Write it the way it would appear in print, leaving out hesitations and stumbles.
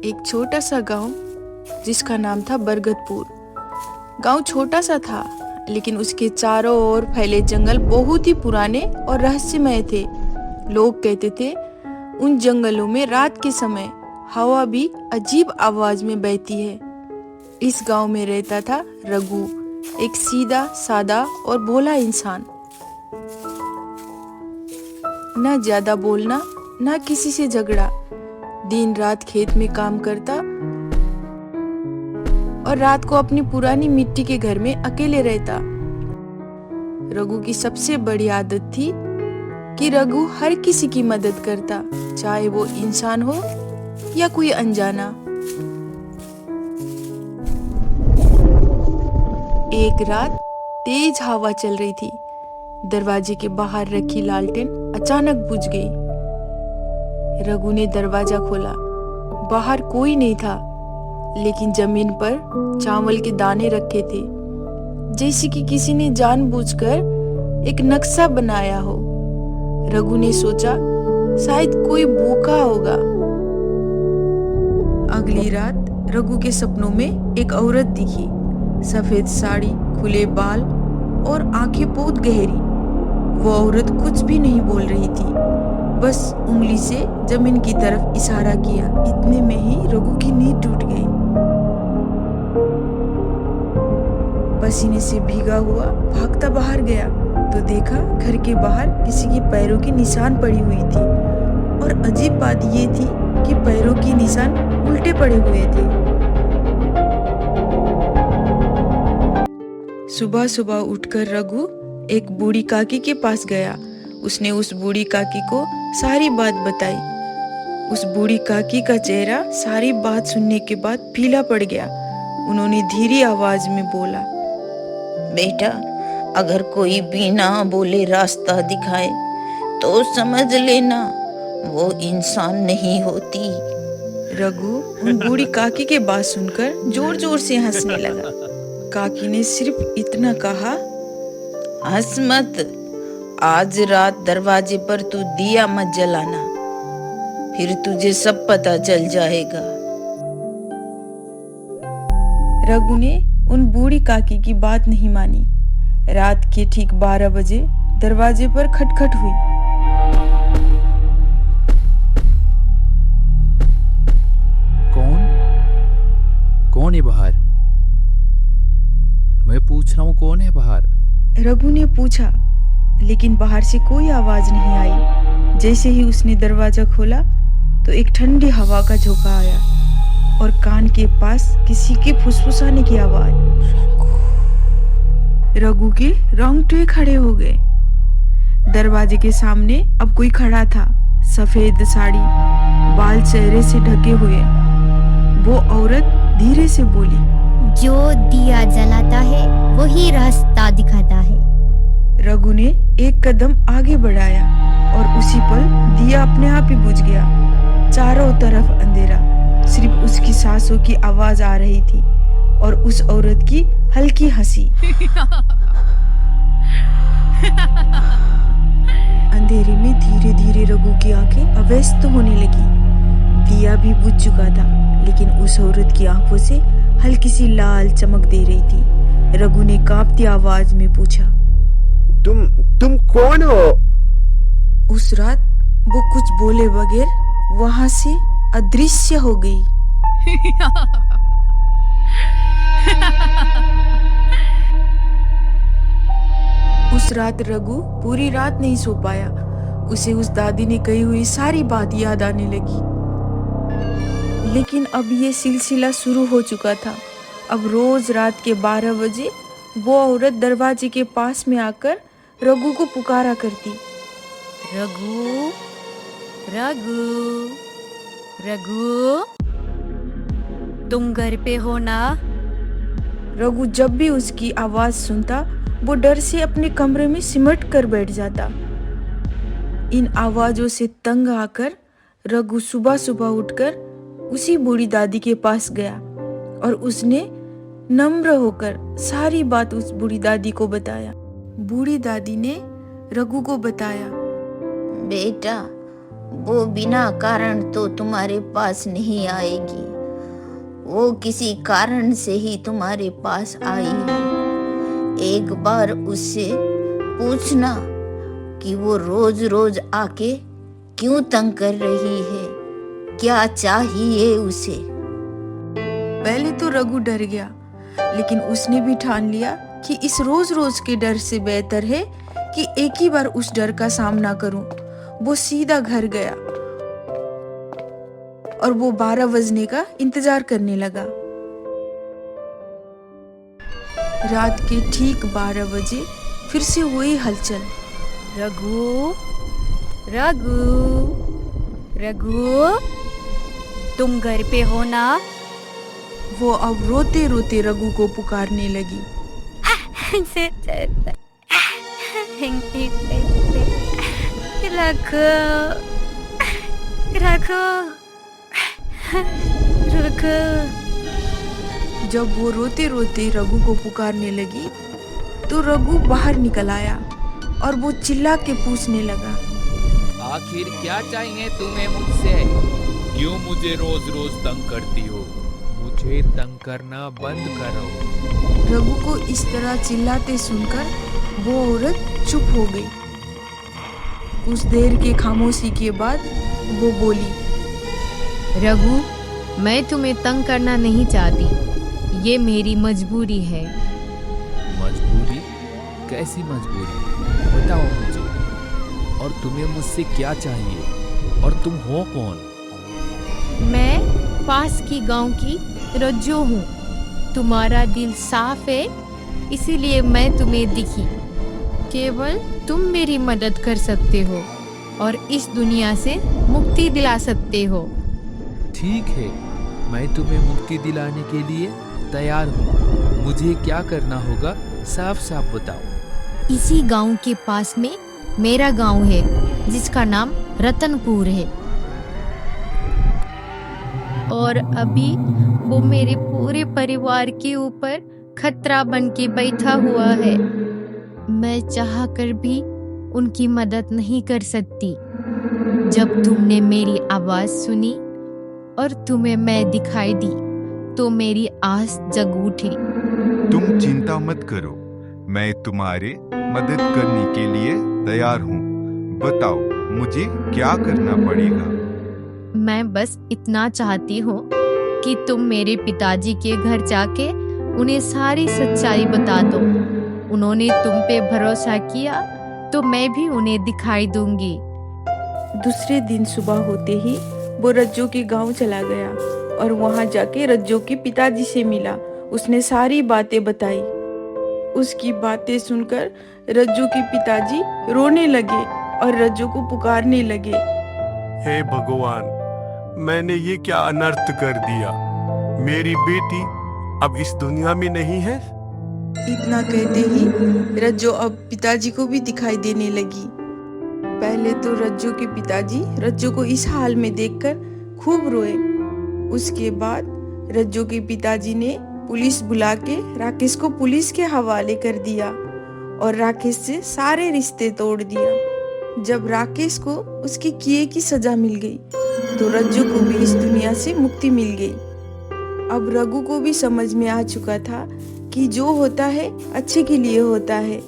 एक छोटा सा गांव जिसका नाम था बरगदपुर। गांव छोटा सा था, लेकिन उसके चारों ओर फैले जंगल बहुत ही पुराने और रहस्यमय थे। लोग कहते थे उन जंगलों में रात के समय हवा भी अजीब आवाज में बहती है। इस गांव में रहता था रघु, एक सीधा सादा और भोला इंसान। ना ज्यादा बोलना, ना किसी से झगड़ा। दिन रात खेत में काम करता और रात को अपनी पुरानी मिट्टी के घर में अकेले रहता। रघु की सबसे बड़ी आदत थी कि रघु हर किसी की मदद करता, चाहे वो इंसान हो या कोई अनजाना। एक रात तेज हवा चल रही थी। दरवाजे के बाहर रखी लालटेन अचानक बुझ गई। रघु ने दरवाजा खोला। बाहर कोई नहीं था, लेकिन जमीन पर चावल के दाने रखे थे, जैसे कि किसी ने जानबूझकर एक नक्शा बनाया हो। रघु ने सोचा शायद कोई भूखा होगा। अगली रात रघु के सपनों में एक औरत दिखी। सफेद साड़ी, खुले बाल और आंखें बहुत गहरी। वो औरत कुछ भी नहीं बोल रही थी, बस उंगली से जमीन की तरफ इशारा किया। इतने में ही रघु की नींद टूट गई। पसीने से भीगा हुआ भागता बाहर गया तो देखा घर के बाहर किसी के पैरों के निशान पड़ी हुई थी। और अजीब बात ये थी कि पैरों के निशान उल्टे पड़े हुए थे। सुबह सुबह उठकर रघु एक बूढ़ी काकी के पास गया। उसने उस बूढ़ी काकी को सारी बात बताई। उस बूढ़ी काकी का चेहरा सारी बात सुनने के बाद पीला पड़ गया। उन्होंने धीरे आवाज में बोला, बेटा, अगर कोई बिना बोले रास्ता दिखाए तो समझ लेना वो इंसान नहीं होती। रघु उन बूढ़ी काकी के बात सुनकर जोर जोर से हंसने लगा। काकी ने सिर्फ इतना कहा, हंस मत, आज रात दरवाजे पर तू दिया मत जलाना, फिर तुझे सब पता चल जाएगा। रघु ने उन बूढ़ी काकी की बात नहीं मानी। रात के ठीक 12 बजे दरवाजे पर खटखट हुई। कौन है बाहर? मैं पूछ रहा हूँ, कौन है बाहर? रघु ने पूछा, लेकिन बाहर से कोई आवाज नहीं आई। जैसे ही उसने दरवाजा खोला तो एक ठंडी हवा का झोंका आया और कान के पास किसी के फुसफुसाने की आवाज। रघु के रोंगटे खड़े हो गए। दरवाजे के सामने अब कोई खड़ा था। सफेद साड़ी, बाल चेहरे से ढके हुए। वो औरत धीरे से बोली, जो दिया जलाता है वही रास्ता दिखाता है। रघु ने एक कदम आगे बढ़ाया और उसी पल दिया अपने आप ही बुझ गया। चारों तरफ अंधेरा, सिर्फ उसकी सांसों की आवाज आ रही थी और उस औरत की हल्की हंसी। अंधेरे में धीरे धीरे रघु की आंखें अव्यस्त होने लगी। दिया भी बुझ चुका था, लेकिन उस औरत की आंखों से हल्की सी लाल चमक दे रही थी। रघु ने कांपती आवाज में पूछा, तुम कौन हो? उस रात वो कुछ बोले बगैर वहां से अदृश्य हो गई। उस रात रघु पूरी रात नहीं सो पाया। उसे उस दादी ने कही हुई सारी बात याद आने लगी। लेकिन अब ये सिलसिला शुरू हो चुका था। अब रोज रात के 12 बजे वो औरत दरवाजे के पास में आकर रघु को पुकारा करती, रघु, रघु, रघु, तुम घर पे हो ना? रघु जब भी उसकी आवाज सुनता वो डर से अपने कमरे में सिमट कर बैठ जाता। इन आवाजों से तंग आकर रघु सुबह सुबह उठकर उसी बूढ़ी दादी के पास गया और उसने नम्र होकर सारी बात उस बूढ़ी दादी को बताया। बूढ़ी दादी ने रघु को बताया, बेटा, वो बिना कारण तो तुम्हारे पास नहीं आएगी। वो किसी कारण से ही तुम्हारे पास आई है। एक बार उससे पूछना कि वो रोज रोज आके क्यों तंग कर रही है, क्या चाहिए उसे। पहले तो रघु डर गया, लेकिन उसने भी ठान लिया कि इस रोज रोज के डर से बेहतर है कि एक ही बार उस डर का सामना करूं। वो सीधा घर गया और वो 12 बजने का इंतजार करने लगा। रात के ठीक 12 बजे फिर से वही हलचल। रघु, रघु, रघु, तुम घर पे हो ना? वो अब रोते रोते रघु को पुकारने लगी। रघु, रघु, रघु। जब वो रोते रोते रघु को पुकारने लगी तो रघु बाहर निकल आया और वो चिल्ला के पूछने लगा, आखिर क्या चाहिए तुम्हें मुझसे? क्यों मुझे रोज रोज तंग करती हो? मुझे तंग करना बंद करो। रघु को इस तरह चिल्लाते सुनकर वो औरत चुप हो गई। कुछ देर के खामोशी के बाद वो बोली, रघु, मैं तुम्हें तंग करना नहीं चाहती, ये मेरी मजबूरी है। मजबूरी? कैसी मजबूरी? बताओ मुझे। और तुम्हें मुझसे क्या चाहिए? और तुम हो कौन? मैं पास की गांव की रज्जो हूँ। तुम्हारा दिल साफ है, इसीलिए मैं तुम्हें दिखी। केवल तुम मेरी मदद कर सकते हो और इस दुनिया से मुक्ति दिला सकते हो। ठीक है, मैं तुम्हें मुक्ति दिलाने के लिए तैयार हूँ। मुझे क्या करना होगा साफ साफ बताओ। इसी गांव के पास में मेरा गांव है, जिसका नाम रतनपुर है। और अभी वो मेरे पूरे परिवार के ऊपर खतरा बन के बैठा हुआ है। मैं चाहकर भी उनकी मदद नहीं कर सकती। जब तुमने मेरी आवाज सुनी और तुम्हें मैं दिखाई दी तो मेरी आस जग उठी। तुम चिंता मत करो, मैं तुम्हारे मदद करने के लिए तैयार हूँ। बताओ मुझे क्या करना पड़ेगा। मैं बस इतना चाहती हूँ कि तुम मेरे पिताजी के घर जाके उन्हें सारी सच्चाई बता दो। उन्होंने तुम पे भरोसा किया तो मैं भी उन्हें दिखाई दूंगी। दूसरे दिन सुबह होते ही वो रज्जो के गांव चला गया और वहां जाके रज्जो के पिताजी से मिला। उसने सारी बातें बताई। उसकी बातें सुनकर रज्जो के पिताजी रोने लगे और रज्जो को पुकारने लगे, हे भगवान, मैंने ये क्या अनर्थ कर दिया। मेरी बेटी अब इस दुनिया में नहीं है। इतना कहते ही रज्जो अब पिताजी को भी दिखाई देने लगी। पहले तो रज्जो के पिताजी रज्जो को इस हाल में देखकर खूब रोए। उसके बाद रज्जो के पिताजी ने पुलिस बुला के राकेश को पुलिस के हवाले कर दिया और राकेश से सारे रिश्ते तोड़ दिया। जब राकेश को उसके किए की सजा मिल गई तो रज्जो को भी इस दुनिया से मुक्ति मिल गई। अब रघु को भी समझ में आ चुका था कि जो होता है अच्छे के लिए होता है।